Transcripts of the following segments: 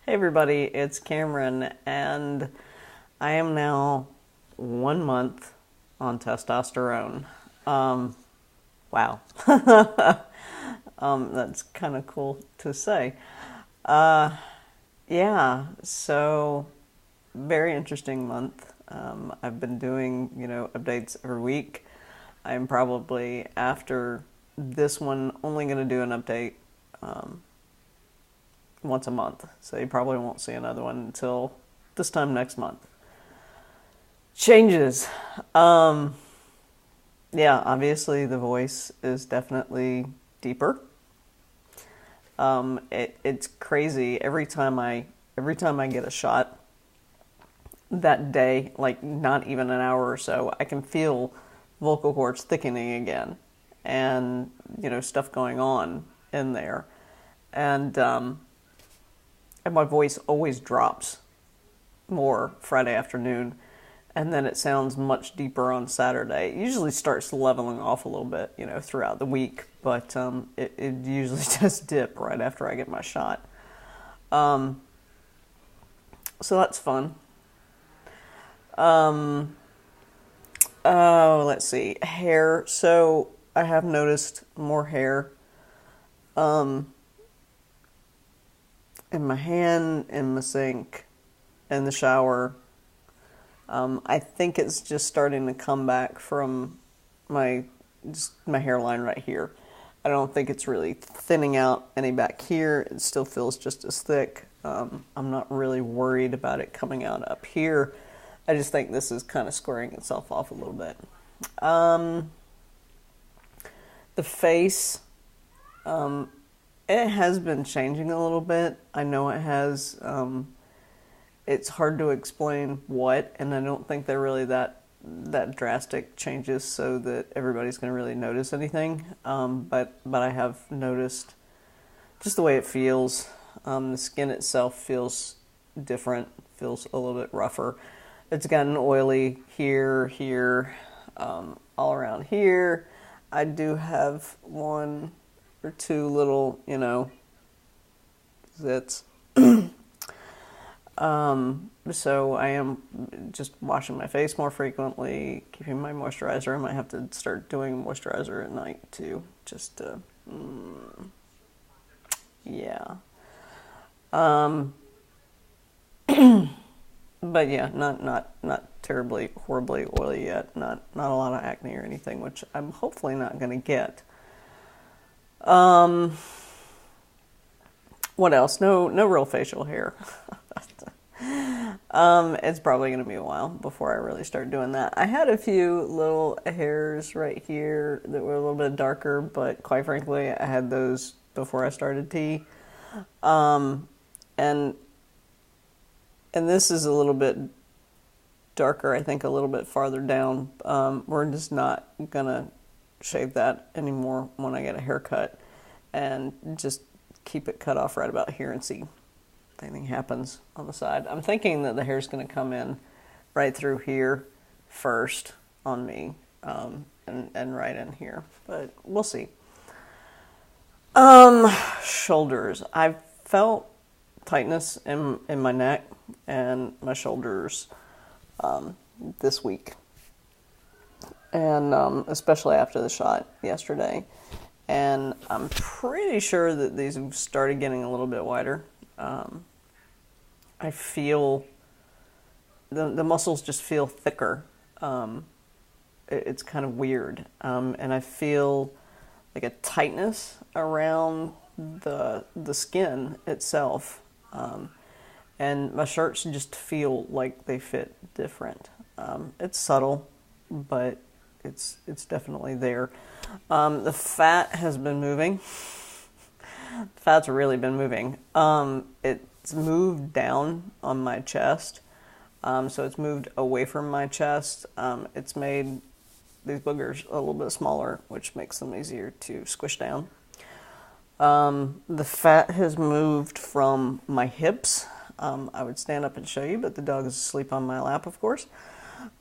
Hey everybody, it's Cameron, and I am now 1 month on testosterone. Wow. That's kind of cool to say. Yeah, so very interesting month. I've been doing, updates every week. I'm probably, after this one, only going to do an update once a month. So you probably won't see another one until this time next month. Changes. Yeah, obviously the voice is definitely deeper. It's crazy every time I get a shot that day, like not even an hour or so, I can feel vocal cords thickening again, and stuff going on in there, and my voice always drops more Friday afternoon, and then it sounds much deeper on Saturday. It usually starts leveling off a little bit, throughout the week, but it usually just dip right after I get my shot. So that's fun. Oh, let's see. Hair. So I have noticed more hair in my hand, in my sink, in the shower. I think it's just starting to come back from my hairline right here. I don't think it's really thinning out any back here. It still feels just as thick. I'm not really worried about it coming out up here. I just think this is kind of squaring itself off a little bit. The face, it has been changing a little bit. I know it has. It's hard to explain what, and I don't think they're really that drastic changes so that everybody's going to really notice anything. But I have noticed just the way it feels. The skin itself feels different, feels a little bit rougher. It's gotten oily here, all around here. I do have one or two little, zits. So I am just washing my face more frequently, keeping my moisturizer. I might have to start doing moisturizer at night too, just to, yeah. But yeah, not terribly, horribly oily yet. Not a lot of acne or anything, which I'm hopefully not going to get. What else? No real facial hair. It's probably going to be a while before I really start doing that. I had a few little hairs right here that were a little bit darker, but quite frankly, I had those before I started tea. And this is a little bit darker, I think a little bit farther down. We're just not gonna shave that anymore when I get a haircut, and just keep it cut off right about here and see if anything happens on the side. I'm thinking that the hair's gonna come in right through here first on me, and right in here, but we'll see. Shoulders. I've felt tightness in my neck and my shoulders this week, and especially after the shot yesterday, and I'm pretty sure that these have started getting a little bit wider. I feel the muscles just feel thicker. It's kind of weird, and I feel like a tightness around the skin itself. And my shirts just feel like they fit different. It's subtle, but it's definitely there. The fat has been moving. The fat's really been moving. It's moved down on my chest, so it's moved away from my chest. It's made these boogers a little bit smaller, which makes them easier to squish down. The fat has moved from my hips. I would stand up and show you, but the dog is asleep on my lap, of course.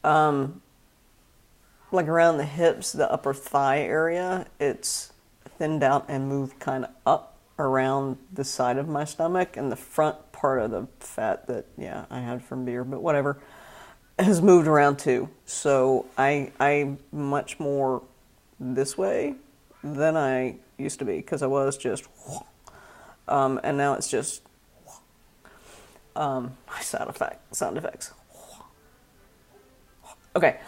Like around the hips, the upper thigh area, it's thinned out and moved kind of up around the side of my stomach, and the front part of the fat that, yeah, I had from beer, but whatever, has moved around too. So I'm much more this way than I used to be, because I was just, and now it's just, sound effects. Okay.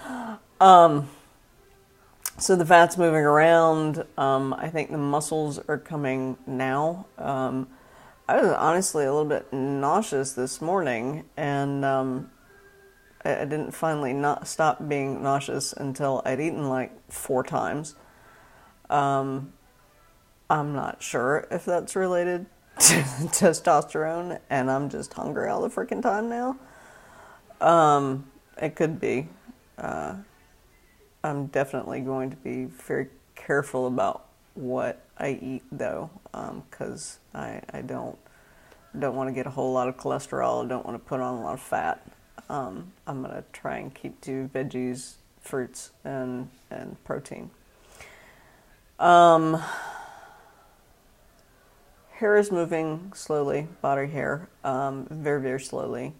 So the fat's moving around. I think the muscles are coming now. I was honestly a little bit nauseous this morning, and I didn't finally not stop being nauseous until I'd eaten like 4 times. I'm not sure if that's related to testosterone, and I'm just hungry all the freaking time now. It could be. I'm definitely going to be very careful about what I eat, though, because I don't want to get a whole lot of cholesterol. I don't want to put on a lot of fat. I'm going to try and keep to veggies, fruits, and protein. Hair is moving slowly, body hair, very, very slowly.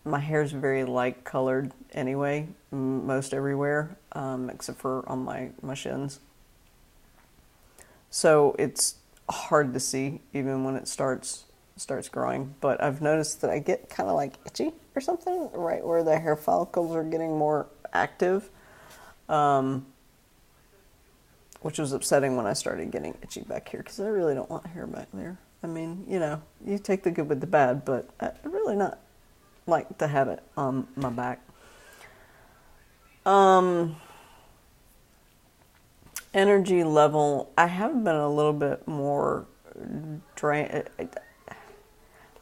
My hair is very light colored anyway, most everywhere, except for on my shins. So it's hard to see even when it starts growing. But I've noticed that I get kind of like itchy or something right where the hair follicles are getting more active, which was upsetting when I started getting itchy back here, because I really don't want hair back there. I mean, you take the good with the bad, but I really not like to have it on my back. Energy level, I have been a little bit more drained.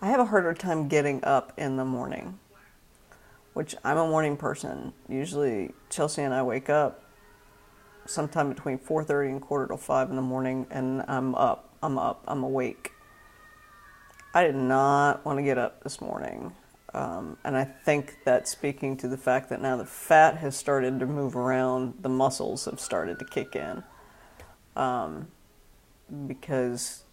I have a harder time getting up in the morning, which I'm a morning person. Usually Chelsea and I wake up sometime between 4:30 and 4:45 in the morning, and I'm awake. I did not want to get up this morning. And I think that's speaking to the fact that now the fat has started to move around, the muscles have started to kick in, because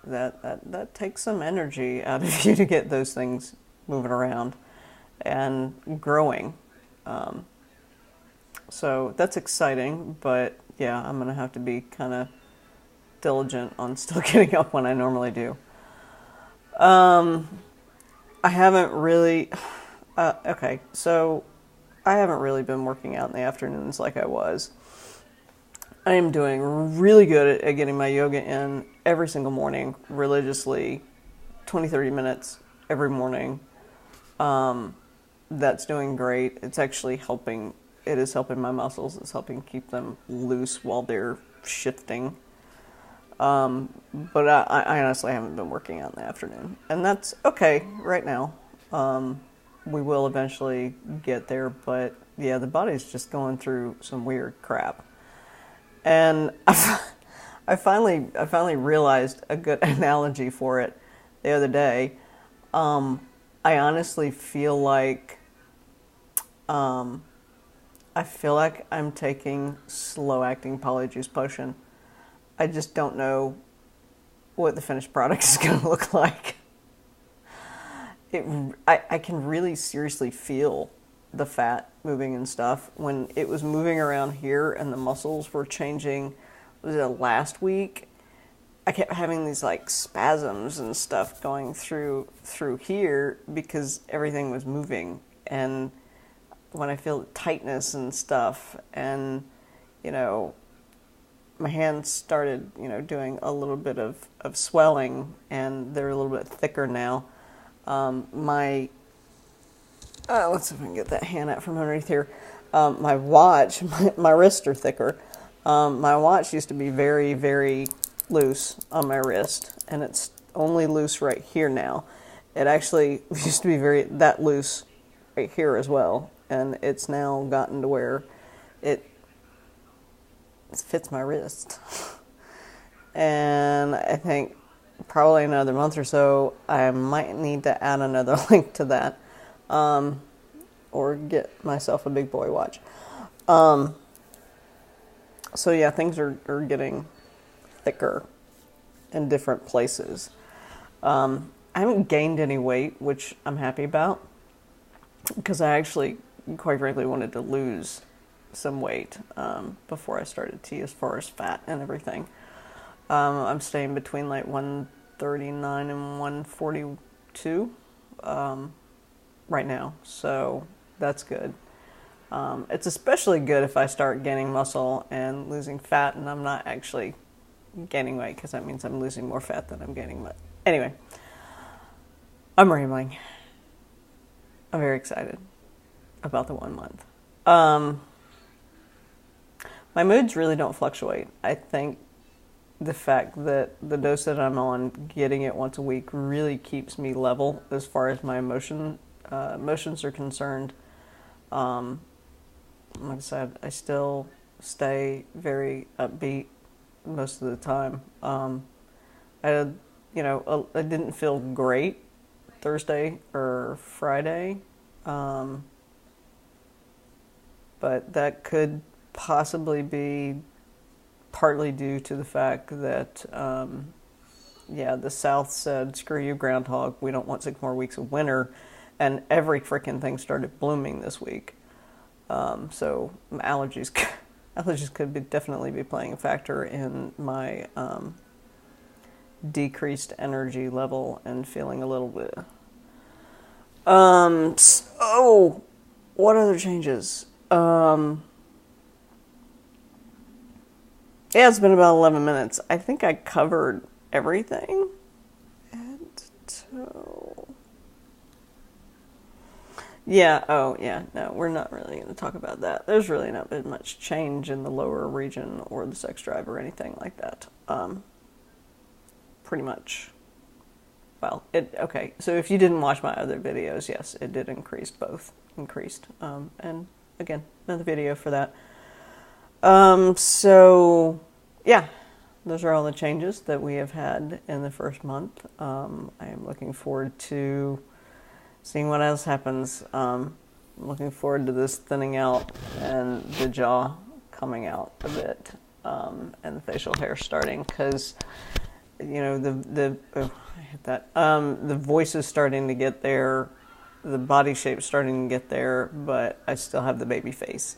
that takes some energy out of you to get those things moving around and growing. So that's exciting, but yeah, I'm going to have to be kind of diligent on still getting up when I normally do. I haven't really, so I haven't really been working out in the afternoons like I was. I am doing really good at getting my yoga in every single morning, religiously, 20-30 minutes every morning. That's doing great. It's actually helping, it is helping my muscles. It's helping keep them loose while they're shifting. But I honestly haven't been working out in the afternoon, and that's okay right now. We will eventually get there, but yeah, the body's just going through some weird crap. And I finally realized a good analogy for it the other day. I honestly feel like I'm taking slow-acting polyjuice potion. I just don't know what the finished product is going to look like. I can really seriously feel the fat moving and stuff. When it was moving around here and the muscles were changing, was it last week? I kept having these like spasms and stuff going through here because everything was moving. And when I feel tightness and stuff, and my hands started, doing a little bit of swelling, and they're a little bit thicker now. Let's see if I can get that hand out from underneath here. My watch, my wrists are thicker. My watch used to be very, very loose on my wrist, and it's only loose right here now. It actually used to be that loose right here as well, and it's now gotten to where it fits my wrist. And I think probably another month or so, I might need to add another link to that, or get myself a big boy watch. So yeah, things are getting thicker in different places. I haven't gained any weight, which I'm happy about, because I actually, quite frankly, wanted to lose some weight before I started T, as far as fat and everything. I'm staying between like 139 and 142 right now, so that's good. It's especially good if I start gaining muscle and losing fat, and I'm not actually gaining weight, because that means I'm losing more fat than I'm gaining weight. Anyway, I'm rambling. I'm very excited about the 1 month. My moods really don't fluctuate. I think the fact that the dose that I'm on, getting it once a week, really keeps me level as far as my emotions are concerned. Like I said, I still stay very upbeat most of the time. I didn't feel great Thursday or Friday, but that could possibly be partly due to the fact that, the South said, screw you, groundhog, we don't want 6 more weeks of winter, and every freaking thing started blooming this week. So allergies could definitely be playing a factor in my decreased energy level and feeling a little bit. So what other changes? It's been about 11 minutes. I think I covered everything. No, we're not really going to talk about that. There's really not been much change in the lower region or the sex drive or anything like that. Pretty much. Well, so if you didn't watch my other videos, yes, it did increase, both increased. And again, another video for that. Those are all the changes that we have had in the first month. I am looking forward to seeing what else happens. I'm looking forward to this thinning out and the jaw coming out a bit, and the facial hair starting, because the voice is starting to get there, the body shape's starting to get there, but I still have the baby face.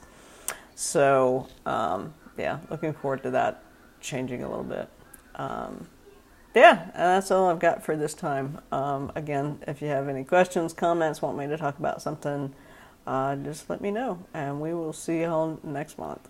So looking forward to that changing a little bit. And that's all I've got for this time. Again, if you have any questions, comments, want me to talk about something, just let me know, and we will see you all next month.